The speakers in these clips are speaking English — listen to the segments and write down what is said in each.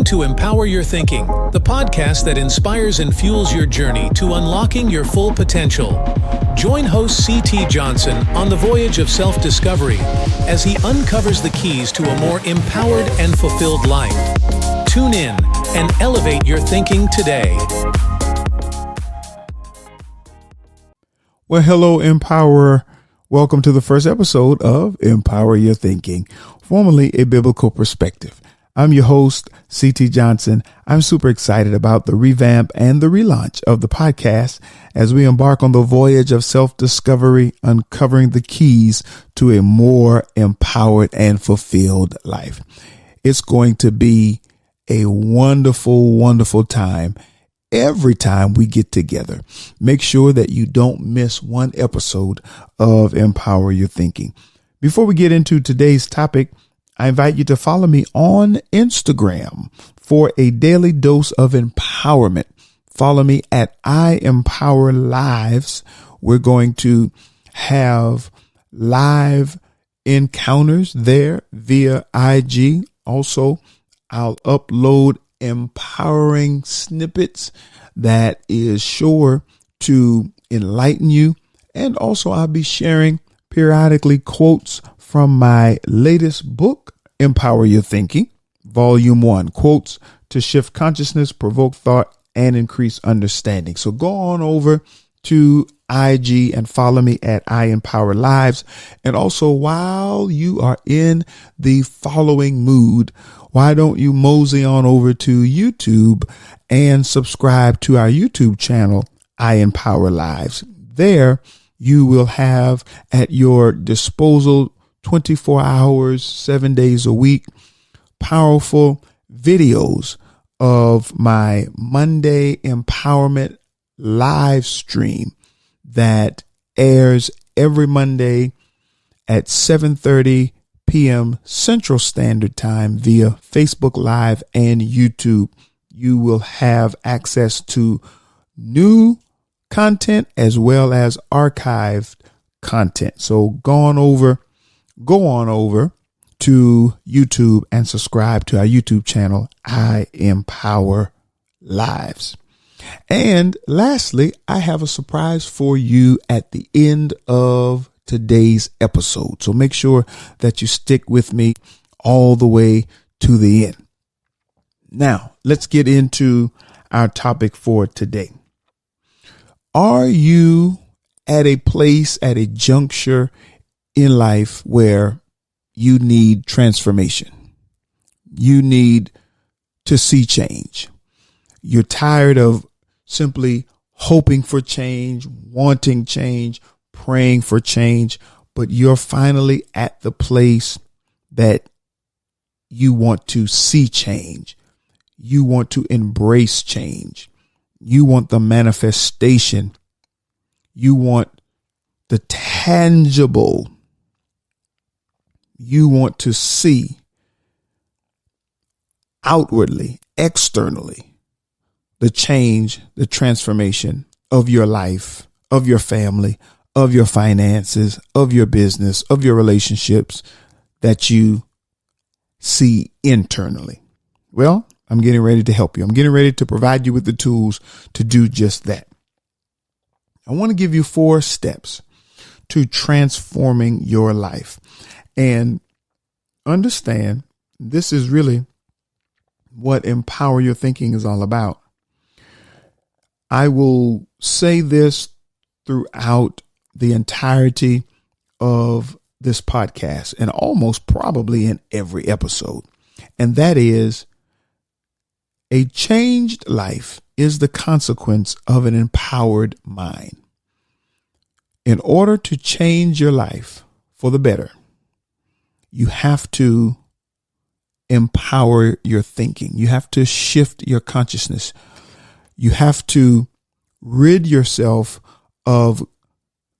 to Empower Your Thinking, the podcast that inspires and fuels your journey to unlocking your full potential. Join host C.T. Johnson on the voyage of self-discovery as he uncovers the keys to a more empowered and fulfilled life. Tune in and elevate your thinking today. Well, hello, Empowerer. Welcome to the first episode of Empower Your Thinking, formerly A Biblical Perspective. I'm your host, C.T. Johnson. I'm super excited about the revamp and the relaunch of the podcast as we embark on the voyage of self-discovery, uncovering the keys to a more empowered and fulfilled life. It's going to be a wonderful, wonderful time every time we get together. Make sure that you don't miss one episode of Empower Your Thinking. Before we get into today's topic, I invite you to follow me on Instagram for a daily dose of empowerment. Follow me at I Empower Lives. We're going to have live encounters there via IG. Also, I'll upload empowering snippets that is sure to enlighten you. And also, I'll be sharing periodically quotes from my latest book, Empower Your Thinking, Volume 1, Quotes to Shift Consciousness, Provoke Thought, and Increase Understanding. So go on over to IG and follow me at I Empower Lives. And also, while you are in the following mood, why don't you mosey on over to YouTube and subscribe to our YouTube channel, I Empower Lives. There you will have at your disposal 24 hours, 7 days a week, powerful videos of my Monday Empowerment live stream that airs every Monday at 7:30 p.m. Central Standard Time via Facebook Live and YouTube. You will have access to new content as well as archived content. So go on over to YouTube and subscribe to our YouTube channel, I Empower Lives. And lastly, I have a surprise for you at the end of today's episode. So make sure that you stick with me all the way to the end. Now, let's get into our topic for today. Are you at a place, at a juncture in life where you need transformation? You need to see change. You're tired of simply hoping for change, wanting change, praying for change, but you're finally at the place that you want to see change. You want to embrace change. You want the manifestation. You want the tangible. You want to see outwardly, externally, the change, the transformation of your life, of your family, of your finances, of your business, of your relationships that you see internally. Well, I'm getting ready to help you. I'm getting ready to provide you with the tools to do just that. I want to give you 4 steps to transforming your life. And understand, this is really what Empower Your Thinking is all about. I will say this throughout the entirety of this podcast and almost probably in every episode. And that is, a changed life is the consequence of an empowered mind. In order to change your life for the better, you have to empower your thinking. You have to shift your consciousness. You have to rid yourself of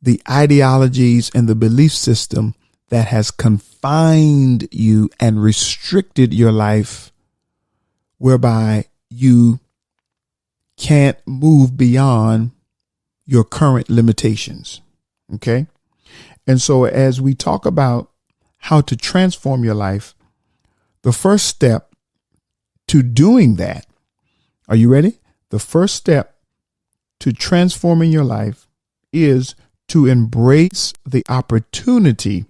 the ideologies and the belief system that has confined you and restricted your life, whereby you can't move beyond your current limitations. Okay. And so as we talk about how to transform your life, the first step to doing that, are you ready? The first step to transforming your life is to embrace the opportunity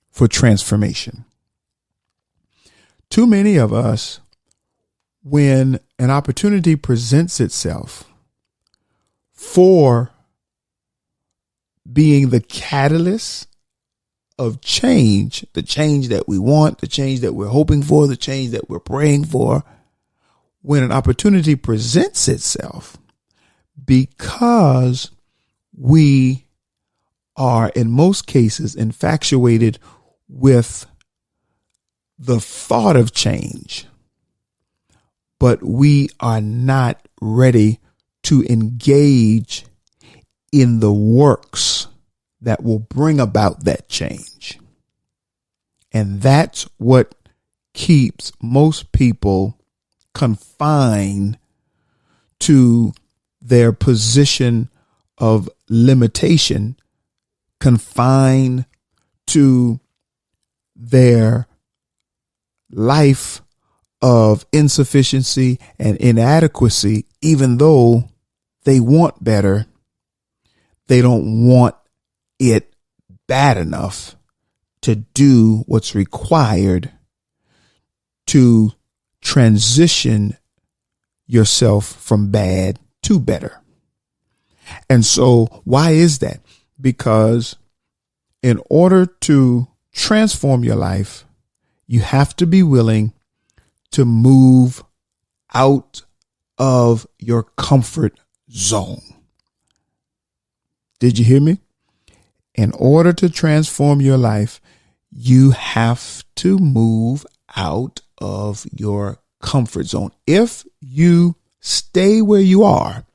for transformation. Too many of us, when an opportunity presents itself for being the catalyst of change, the change that we want, the change that we're hoping for, the change that we're praying for, when an opportunity presents itself, because we are in most cases infatuated with the thought of change, but we are not ready to engage in the works that will bring about that change. And that's what keeps most people confined to their position of limitation, confined to their life of insufficiency and inadequacy. Even though they want better, they don't want it bad enough to do what's required to transition yourself from bad to better. And so why is that? Because in order to transform your life, you have to be willing to move out of your comfort zone. Did you hear me? In order to transform your life, you have to move out of your comfort zone. If you stay where you are,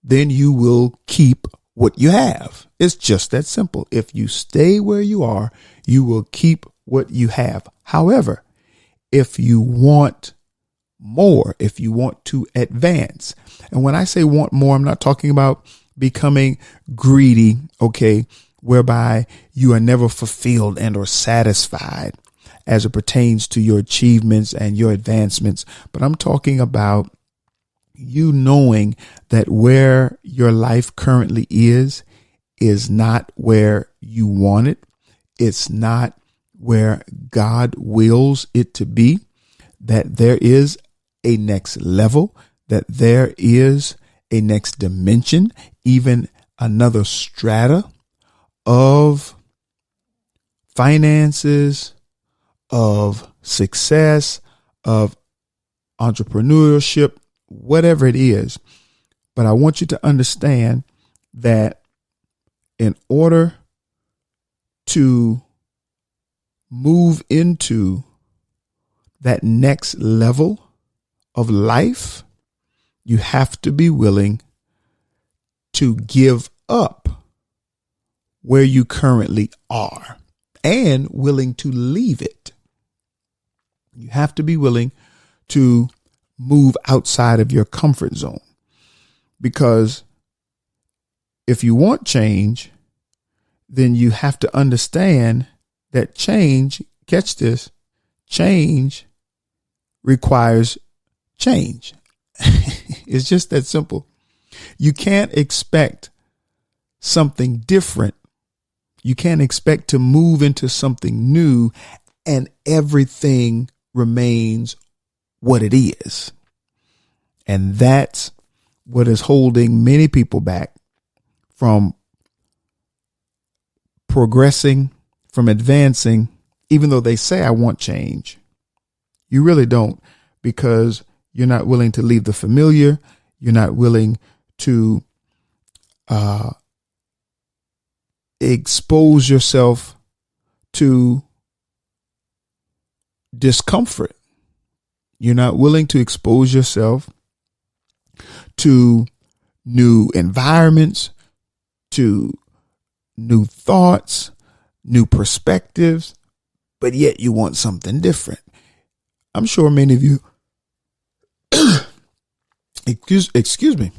then you will keep what you have. It's just that simple. If you stay where you are, you will keep what you have. However, if you want more, if you want to advance, and when I say want more, I'm not talking about becoming greedy, okay, whereby you are never fulfilled and or satisfied as it pertains to your achievements and your advancements. But I'm talking about you knowing that where your life currently is not where you want it. It's not where God wills it to be, that there is a next level, that there is a next dimension, even another strata of finances, of success, of entrepreneurship, whatever it is. But I want you to understand that in order to move into that next level of life, you have to be willing to give up where you currently are and willing to leave it. You have to be willing to move outside of your comfort zone, because if you want change, then you have to understand that change, catch this, change requires change. It's just that simple. You can't expect something different. You can't expect to move into something new and everything remains what it is. And that's what is holding many people back from progressing, from advancing, even though they say, I want change. You really don't, because you're not willing to leave the familiar. You're not willing to expose yourself to discomfort. You're not willing to expose yourself to new environments, to new thoughts, new perspectives, but yet you want something different. I'm sure many of you, excuse me.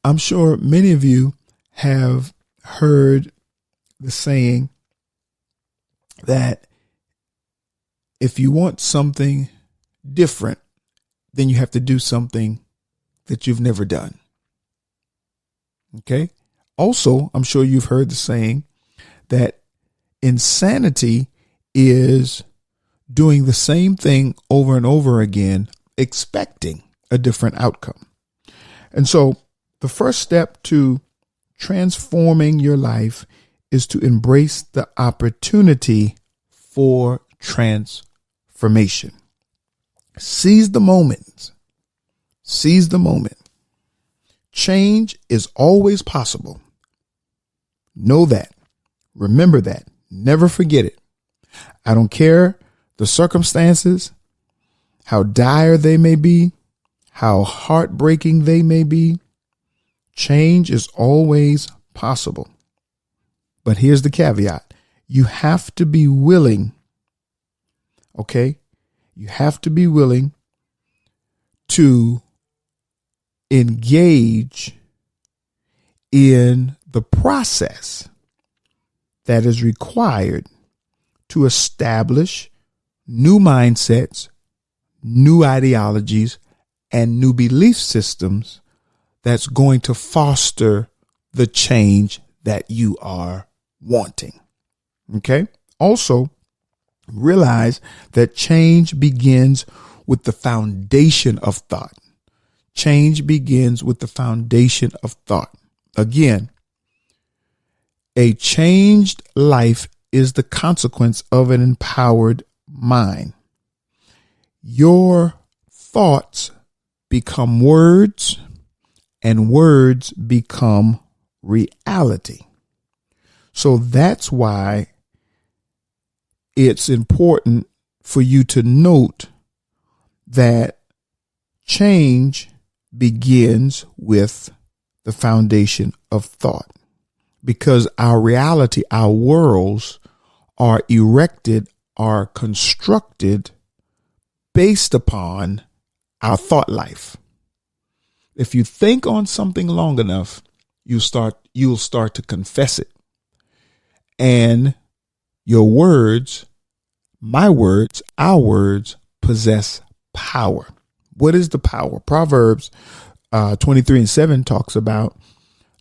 I'm sure many of you have heard the saying that if you want something different, then you have to do something that you've never done. Okay. Also, I'm sure you've heard the saying that insanity is doing the same thing over and over again, expecting a different outcome. And so the first step to transforming your life is to embrace the opportunity for transformation. Seize the moment. Seize the moment. Change is always possible. Know that. Remember that. Never forget it. I don't care the circumstances, how dire they may be, how heartbreaking they may be. Change is always possible. But here's the caveat. You have to be willing. Okay? You have to be willing to engage in the process that is required to establish new mindsets, new ideologies, and new belief systems that's going to foster the change that you are wanting. Okay? Also, realize that change begins with the foundation of thought. Change begins with the foundation of thought. Again, a changed life is the consequence of an empowered mind. Your thoughts become words, and words become reality. So that's why it's important for you to note that change begins with the foundation of thought, because our reality, our worlds are erected, are constructed based upon our thought life. If you think on something long enough, you'll start to confess it. And your words, my words, our words possess power. What is the power? Proverbs 23:7 talks about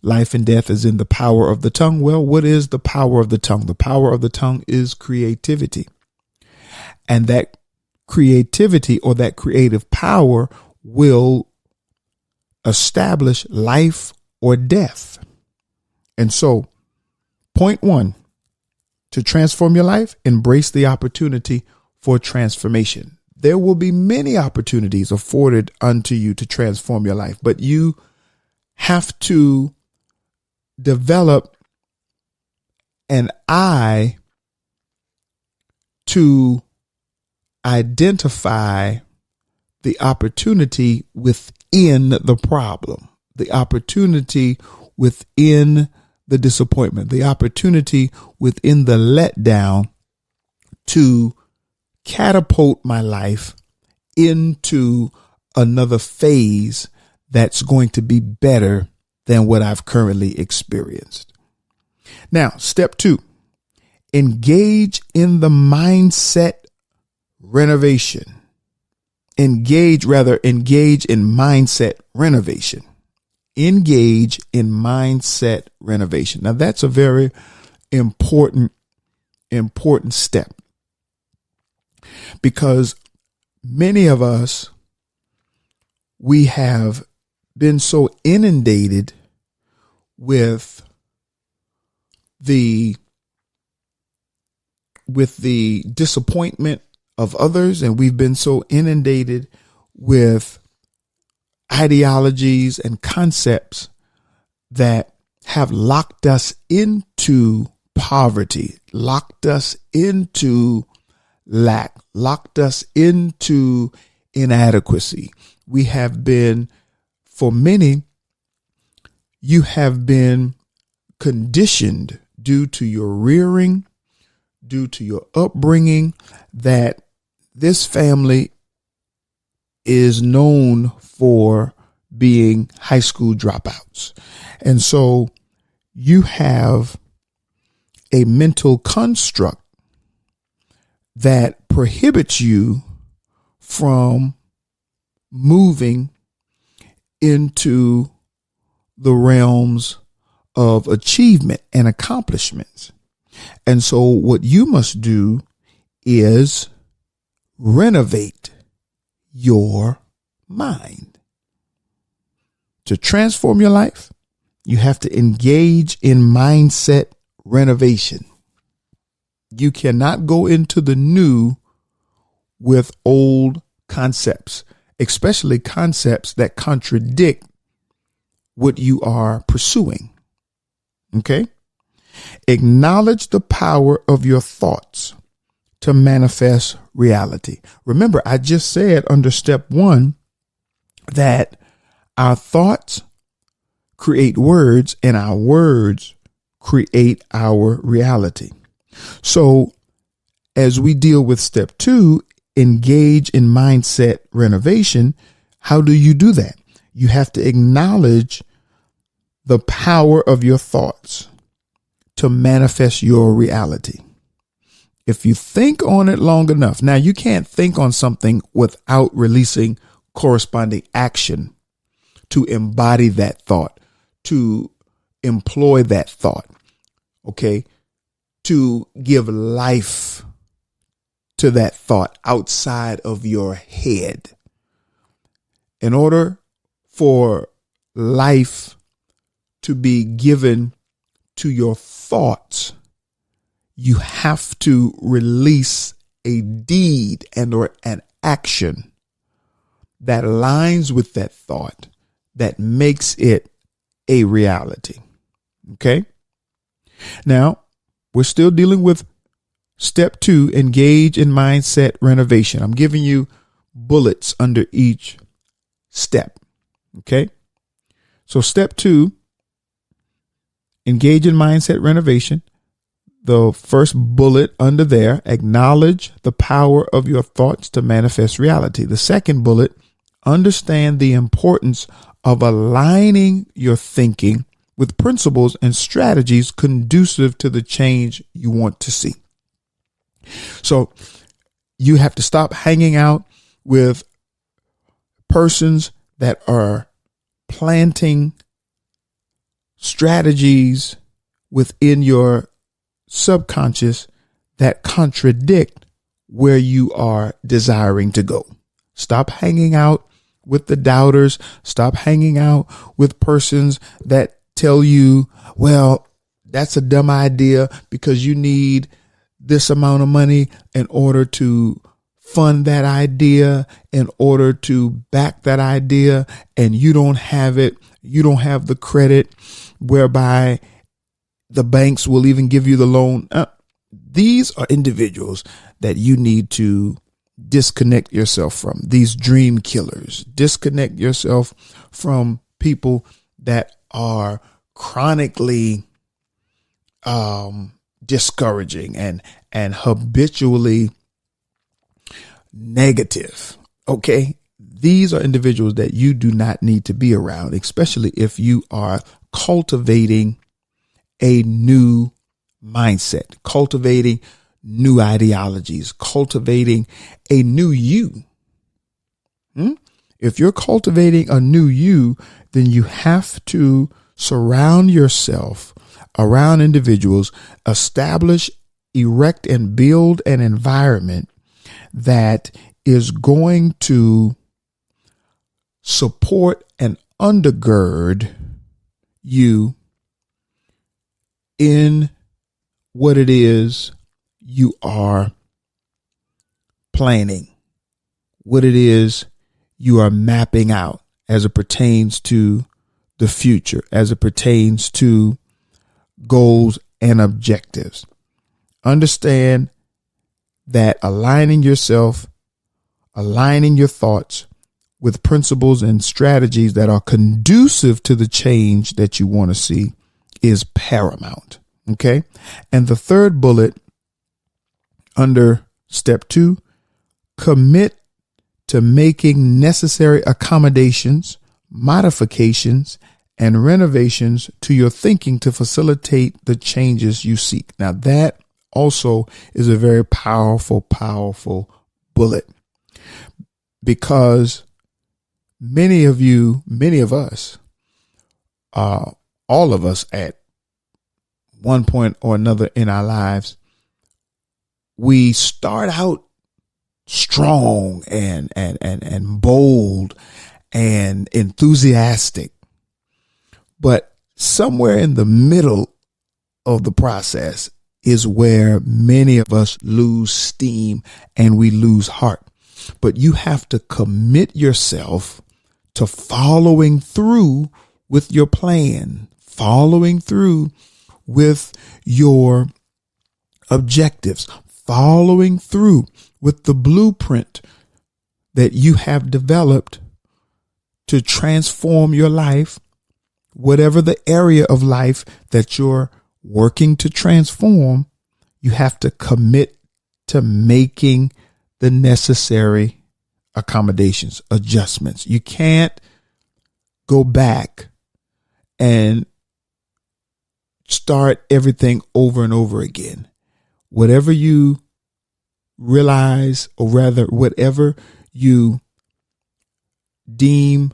life and death is in the power of the tongue. Well, what is the power of the tongue? The power of the tongue is creativity. And that creativity, or that creative power, will establish life or death. And so, point one, to transform your life, embrace the opportunity for transformation. There will be many opportunities afforded unto you to transform your life, but you have to develop an eye to identify the opportunity within the problem, the opportunity within the disappointment, the opportunity within the letdown to catapult my life into another phase that's going to be better than what I've currently experienced. Now, step two, engage in the mindset renovation. Engage in mindset renovation. Engage in mindset renovation. Now, that's a very important step, because many of us, we have been so inundated with the disappointment of others, and we've been so inundated with ideologies and concepts that have locked us into poverty, locked us into lack, locked us into inadequacy. We have been, for many, you have been conditioned due to your rearing, due to your upbringing, that this family is known for being high school dropouts. And so you have a mental construct that prohibits you from moving into the realms of achievement and accomplishments. And so what you must do is renovate your mind. To transform your life, you have to engage in mindset renovation. You cannot go into the new with old concepts, especially concepts that contradict what you are pursuing. Okay? Acknowledge the power of your thoughts to manifest reality. Remember, I just said under step 1 that our thoughts create words and our words create our reality. So as we deal with step 2, engage in mindset renovation, how do you do that? You have to acknowledge the power of your thoughts to manifest your reality. If you think on it long enough, now you can't think on something without releasing corresponding action to embody that thought, to employ that thought, okay, to give life to that thought outside of your head. In order for life to be given to your thoughts, you have to release a deed and or an action that aligns with that thought, that makes it a reality. Okay. Now we're still dealing with step 2, engage in mindset renovation. I'm giving you bullets under each step. Okay. So step 2, engage in mindset renovation. The first bullet under there, acknowledge the power of your thoughts to manifest reality. The second bullet, understand the importance of aligning your thinking with principles and strategies conducive to the change you want to see. So you have to stop hanging out with persons that are planting strategies within your subconscious that contradict where you are desiring to go. Stop hanging out with the doubters. Stop hanging out with persons that tell you, well, that's a dumb idea because you need this amount of money in order to fund that idea, in order to back that idea, and you don't have it. You don't have the credit whereby the banks will even give you the loan. These are individuals that you need to disconnect yourself from. These dream killers. Disconnect yourself from people that are chronically discouraging and habitually negative. Okay. These are individuals that you do not need to be around, especially if you are cultivating a new mindset, cultivating new ideologies, cultivating a new you. If you're cultivating a new you, then you have to surround yourself around individuals, establish, erect, and build an environment that is going to support and undergird you in what it is you are planning, what it is you are mapping out as it pertains to the future, as it pertains to goals and objectives. Understand that aligning yourself, aligning your thoughts with principles and strategies that are conducive to the change that you want to see is paramount. Okay. And the third bullet under step 2, commit to making necessary accommodations, modifications, and renovations to your thinking to facilitate the changes you seek. Now that also is a very powerful, powerful bullet, because many of us, all of us at one point or another in our lives, we start out strong and bold and enthusiastic, but somewhere in the middle of the process is where many of us lose steam and we lose heart. But you have to commit yourself to following through with your plan, following through with your objectives, following through with the blueprint that you have developed to transform your life, whatever the area of life that you're working to transform. You have to commit to making the necessary accommodations, adjustments. You can't go back and start everything over and over again. Whatever you realize, or rather, whatever you deem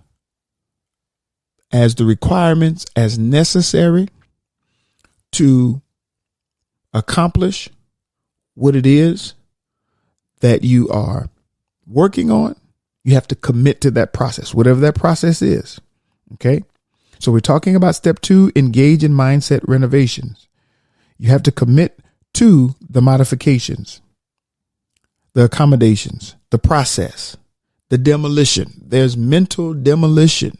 as the requirements as necessary to accomplish what it is that you are working on, you have to commit to that process, whatever that process is. Okay. So we're talking about step 2, engage in mindset renovations. You have to commit to the modifications, the accommodations, the process, the demolition. There's mental demolition,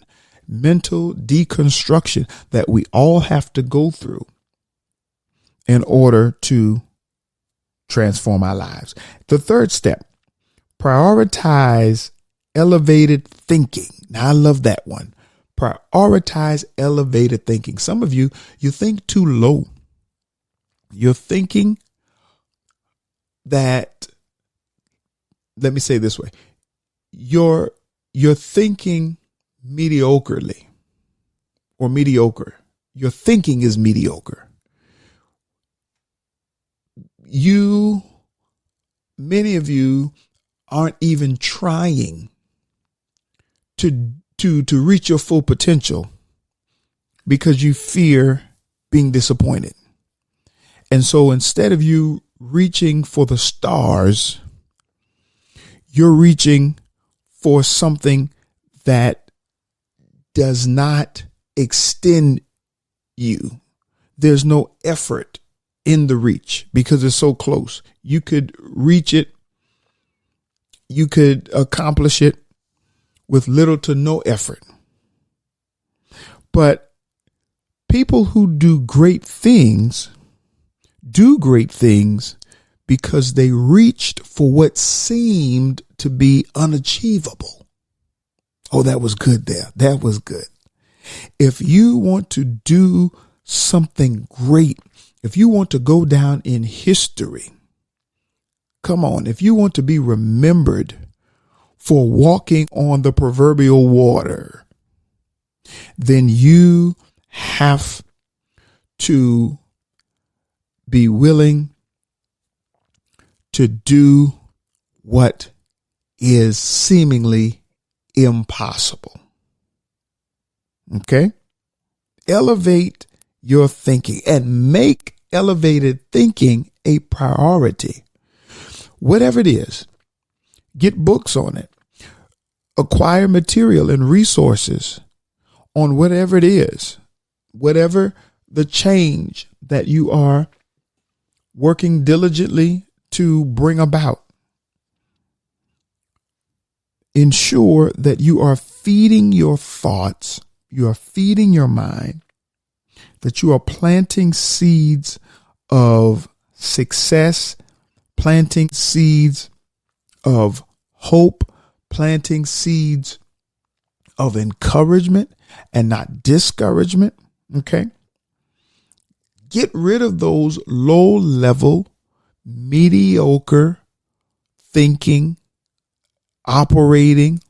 mental deconstruction that we all have to go through in order to transform our lives. The third step, prioritize elevated thinking. Now, I love that one. Prioritize elevated thinking. Some of you think too low. You're thinking that, let me say it this way, you're thinking mediocrely or mediocre. Your thinking is mediocre. Many of you aren't even trying to reach your full potential because you fear being disappointed. And so instead of you reaching for the stars, you're reaching for something that does not extend you. There's no effort in the reach because it's so close. You could reach it. You could accomplish it with little to no effort. But people who do great things because they reached for what seemed to be unachievable. Oh, that was good there. That was good. If you want to do something great, if you want to go down in history, come on, if you want to be remembered for walking on the proverbial water, then you have to be willing to do what is seemingly impossible. Okay? Elevate your thinking and make elevated thinking a priority. Whatever it is, get books on it. Acquire material and resources on whatever it is, whatever the change that you are working diligently to bring about. Ensure that you are feeding your thoughts, you are feeding your mind, that you are planting seeds of success, planting seeds of hope, planting seeds of encouragement and not discouragement. Okay. Get rid of those low level, mediocre thinking, operating,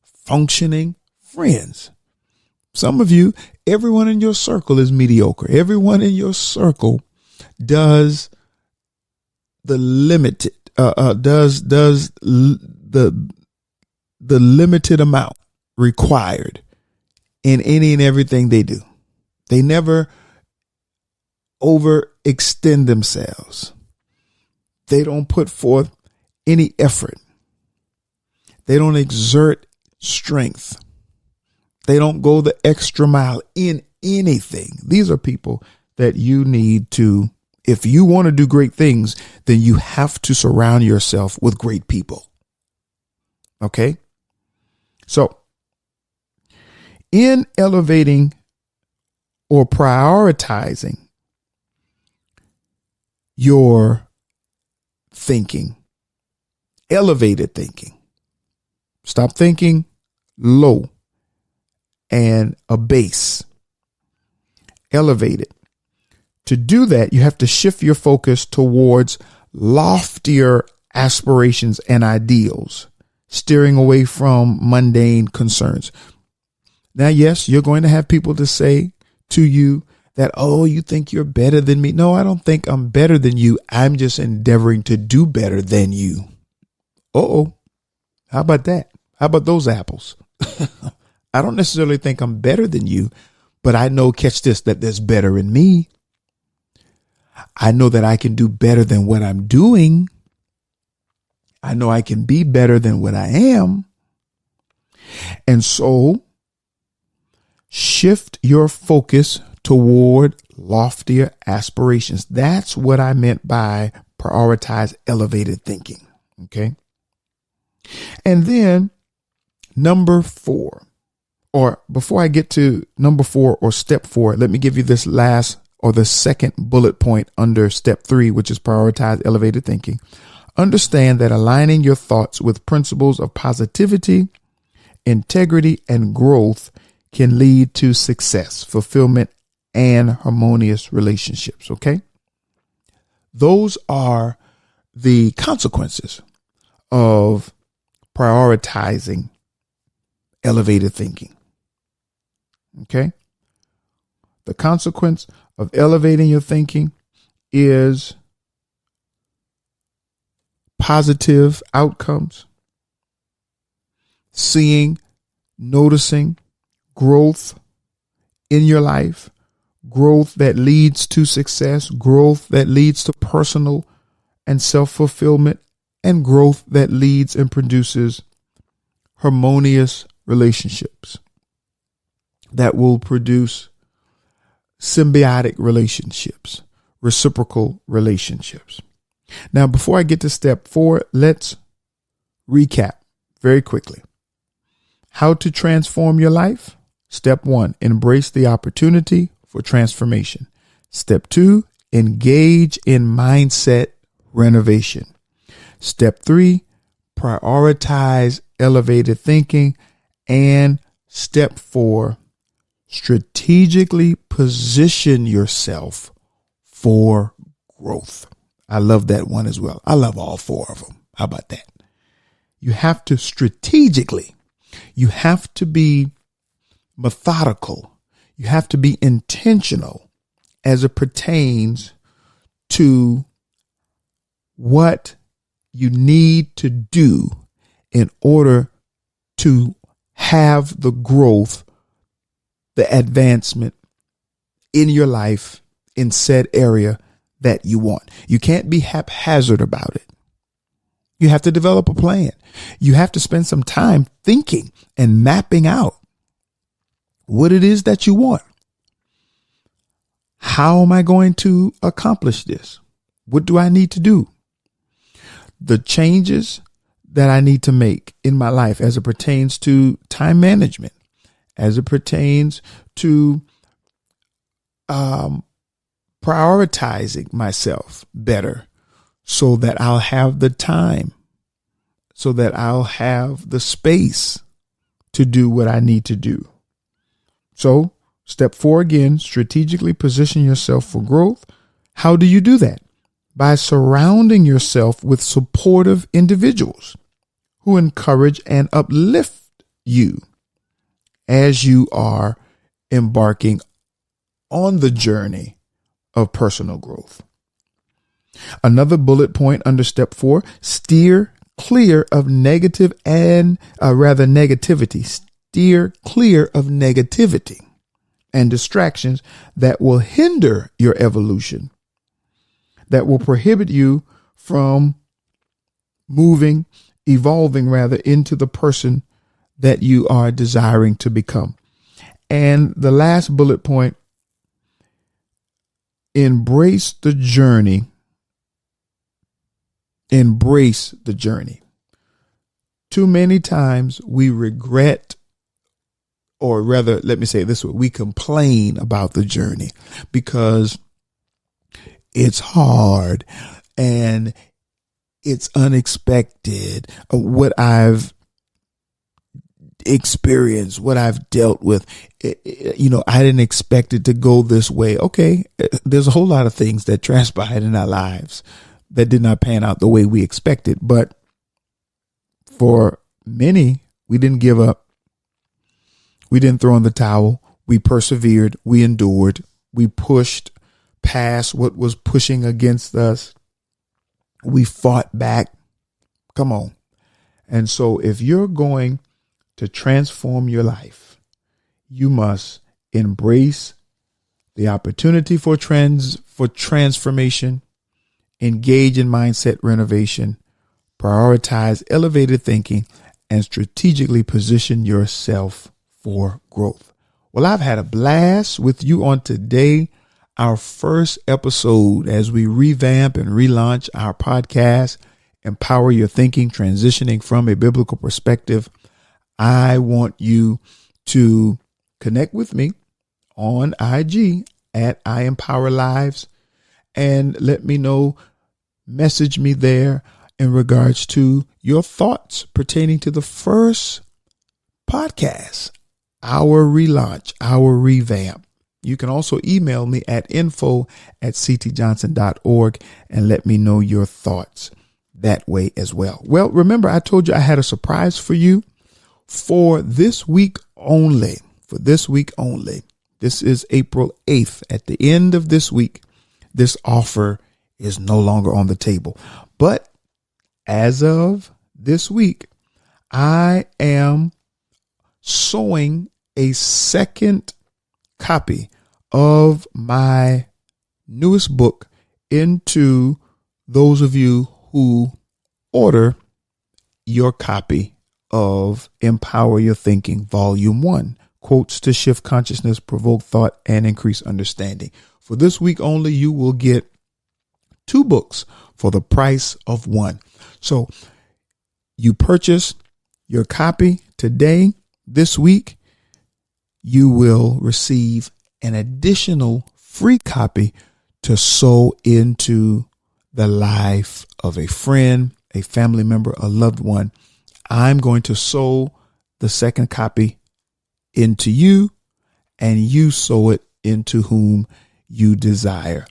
functioning friends. Some of you, everyone in your circle is mediocre. Everyone in your circle does the limited, does the limited amount required in any and everything they do. They never overextend themselves. They don't put forth any effort. They don't exert strength. They don't go the extra mile in anything. These are people that you need to, if you want to do great things, then you have to surround yourself with great people. Okay? So, in elevating or prioritizing your thinking, elevated thinking, stop thinking low and abase, elevated. To do that, you have to shift your focus towards loftier aspirations and ideals, steering away from mundane concerns. Now, yes, you're going to have people to say to you that, oh, you think you're better than me. No, I don't think I'm better than you. I'm just endeavoring to do better than you. Uh-oh. How about that? How about those apples? I don't necessarily think I'm better than you, but I know, catch this, that there's better in me. I know that I can do better than what I'm doing. I know I can be better than what I am. And so shift your focus toward loftier aspirations. That's what I meant by prioritize elevated thinking. Okay. And then number 4, or before I get to number 4 or step 4, let me give you this last or the second bullet point under step 3, which is prioritize elevated thinking. Understand that aligning your thoughts with principles of positivity, integrity, and growth can lead to success, fulfillment, and harmonious relationships. Okay. Those are the consequences of prioritizing elevated thinking. Okay. The consequence of elevating your thinking is positive outcomes, seeing, noticing growth in your life, growth that leads to success, growth that leads to personal and self-fulfillment, and growth that leads and produces harmonious relationships that will produce symbiotic relationships, reciprocal relationships. Now, before I get to step 4, let's recap very quickly. How to transform your life? Step 1, embrace the opportunity for transformation. Step 2, engage in mindset renovation. Step 3, prioritize elevated thinking. And step 4, strategically position yourself for growth. I love that one as well. I love all 4 of them. How about that? You have to strategically, you have to be methodical. You have to be intentional as it pertains to what you need to do in order to have the growth, the advancement in your life in said area that you want. You can't be haphazard about it. You have to develop a plan. You have to spend some time thinking and mapping out what it is that you want. How am I going to accomplish this? What do I need to do? The changes that I need to make in my life as it pertains to time management, as it pertains to prioritizing myself better so that I'll have the time, so that I'll have the space to do what I need to do. So step 4 again, strategically position yourself for growth. How do you do that? By surrounding yourself with supportive individuals who encourage and uplift you as you are embarking on the journey of personal growth. Another bullet point under step 4, steer clear of negativity. Steer clear of negativity and distractions that will hinder your evolution, that will prohibit you from evolving into the person that you are desiring to become. And the last bullet point, embrace the journey. Embrace the journey. Too many times we regret, or rather, let me say it this way, we complain about the journey because it's hard and it's unexpected. What I've experienced, what I've dealt with, I didn't expect it to go this way. Okay, there's a whole lot of things that transpired in our lives that did not pan out the way we expected. But for many, we didn't give up. We didn't throw in the towel. We persevered. We endured. We pushed past what was pushing against us. We fought back. Come on. And so if you're going to transform your life, you must embrace the opportunity for transformation, engage in mindset renovation, prioritize elevated thinking, and strategically position yourself for growth. Well, I've had a blast with you on today, our first episode as we revamp and relaunch our podcast, Empower Your Thinking, Transitioning from a Biblical Perspective. I want you to connect with me on IG at I Empower Lives and let me know, message me there in regards to your thoughts pertaining to the first podcast, our relaunch, our revamp. You can also email me at info@ctjohnson.org and let me know your thoughts that way as well. Well, remember, I told you I had a surprise for you for this week only. This is April 8th. At the end of this week, this offer is no longer on the table. But as of this week, I am sewing a second copy of my newest book into those of you who order your copy of Empower Your Thinking, Volume 1, Quotes to Shift Consciousness, Provoke Thought, and Increase Understanding. For this week only, you will get 2 books for the price of 1. So you purchase your copy today, this week, you will receive an additional free copy to sow into the life of a friend, a family member, a loved one. I'm going to sow the second copy into you, and you sow it into whom you desire.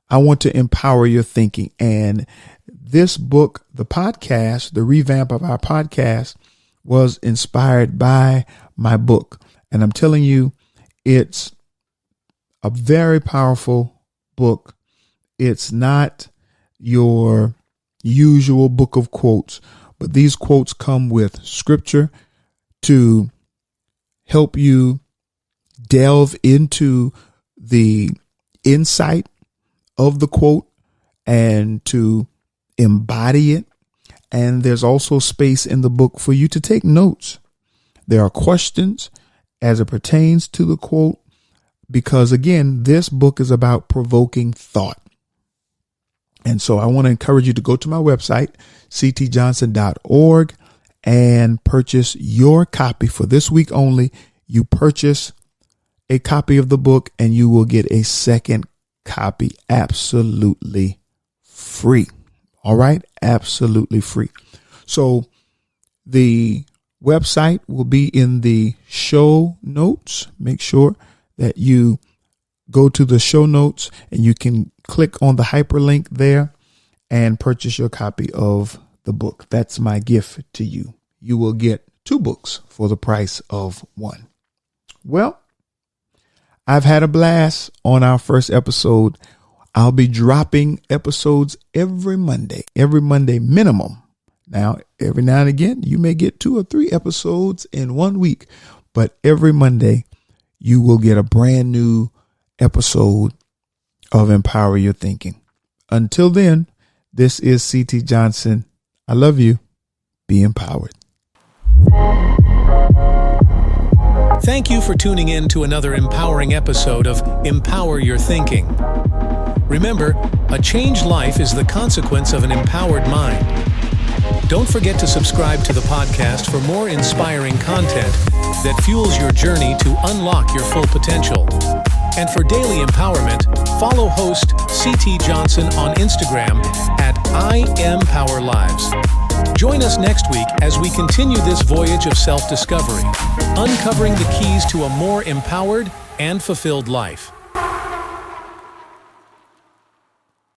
I want to empower your thinking. And this book, the podcast, the revamp of our podcast, was inspired by my book. And I'm telling you, it's a very powerful book. It's not your usual book of quotes, but these quotes come with scripture to help you delve into the insight of the quote and to embody it. And there's also space in the book for you to take notes. There are questions as it pertains to the quote, because again, this book is about provoking thought. And so I want to encourage you to go to my website, ctjohnson.org, and purchase your copy for this week only. You purchase a copy of the book and you will get a second copy absolutely free. All right. Absolutely free. So the website will be in the show notes. Make sure that you go to the show notes and you can click on the hyperlink there and purchase your copy of the book. That's my gift to you. You will get 2 books for the price of 1. Well, I've had a blast on our first episode. I'll be dropping episodes every Monday minimum. Now, every now and again, you may get 2 or 3 episodes in 1 week, but every Monday you will get a brand new episode of Empower Your Thinking. Until then, this is C.T. Johnson. I love you. Be empowered. Thank you for tuning in to another empowering episode of Empower Your Thinking. Remember, a changed life is the consequence of an empowered mind. Don't forget to subscribe to the podcast for more inspiring content that fuels your journey to unlock your full potential. And for daily empowerment, follow host C.T. Johnson on Instagram at IEmpowerLives. Join us next week as we continue this voyage of self-discovery, uncovering the keys to a more empowered and fulfilled life.